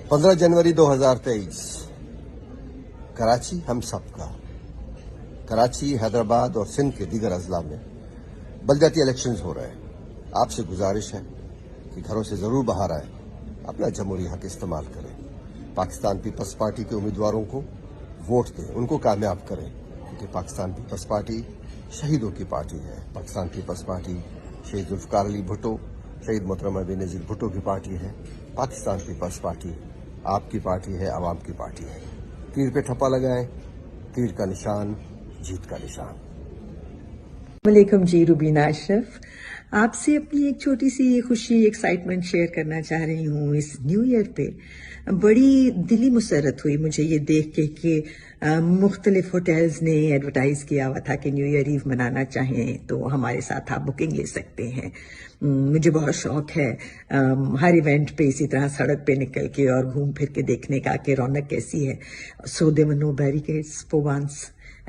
15 जनवरी 2023 कराची हम सब का। कराची, हैदराबाद और सिंध के दीगर अजला में बलदियाती इलेक्शंस हो रहे हैं। आपसे गुजारिश है कि घरों से जरूर बाहर आए, अपना जमहूरी हक इस्तेमाल करें, पाकिस्तान पीपल्स पार्टी के उम्मीदवारों को वोट दें, उनको कामयाब करें, क्योंकि पाकिस्तान पीपल्स पार्टी शहीदों की पार्टी है। पाकिस्तान पीपल्स पार्टी शहीद जुल्फकार अली भुट्टो, शहीद मोहतरमा बेनजीर भुट्टो की पार्टी है। पाकिस्तान पीपल्स पार्टी आपकी पार्टी है, आवाम की पार्टी है। तीर पे ठप्पा लगाएं, तीर का निशान जीत का निशान। वालेकुम जी, रुबीना अशरफ आपसे अपनी एक छोटी सी खुशी, एक्साइटमेंट शेयर करना चाह रही हूँ। इस न्यू ईयर पे बड़ी दिली मुसरत हुई मुझे ये देख के कि मुख्तलिफ होटल्स ने एडवर्टाइज किया हुआ था कि न्यू ईयर ईव मनाना चाहें तो हमारे साथ आप बुकिंग ले सकते हैं। मुझे बहुत शौक है हर इवेंट पे इसी तरह सड़क पे निकल के और घूम फिर के देखने का कि रौनक कैसी है। So there were no barricades for once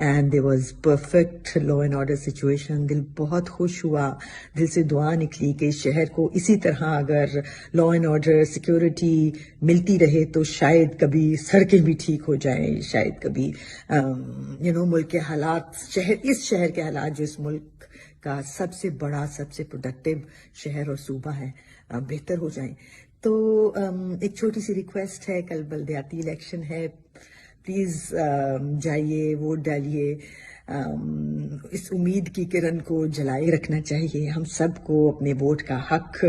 and there was perfect law and order situation. दिल बहुत खुश हुआ, दिल से दुआ निकली कि शहर को इसी तरह अगर लॉ एंड ऑर्डर सिक्योरिटी मिलती रहे तो शायद कभी सड़कें भी ठीक हो जाएं, शायद कभी मुल्क के हालात, इस शहर के हालात जो इस मुल्क का सबसे बड़ा, सबसे प्रोडक्टिव शहर और सूबा है, बेहतर हो जाएं। तो एक छोटी सी रिक्वेस्ट है, कल बलदियाती इलेक्शन है, प्लीज जाइए, वोट डालिए। इस उम्मीद की किरण को जलाए रखना चाहिए। हम सबको अपने वोट का हक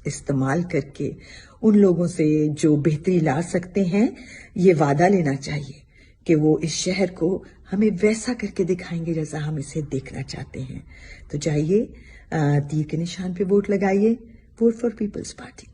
इस्तेमाल करके उन लोगों से जो बेहतरी ला सकते हैं, ये वादा लेना चाहिए कि वो इस शहर को हमें वैसा करके दिखाएंगे जैसा हम इसे देखना चाहते हैं। तो जाइए, तीर के निशान पे वोट लगाइए, वोट फॉर पीपल्स पार्टी।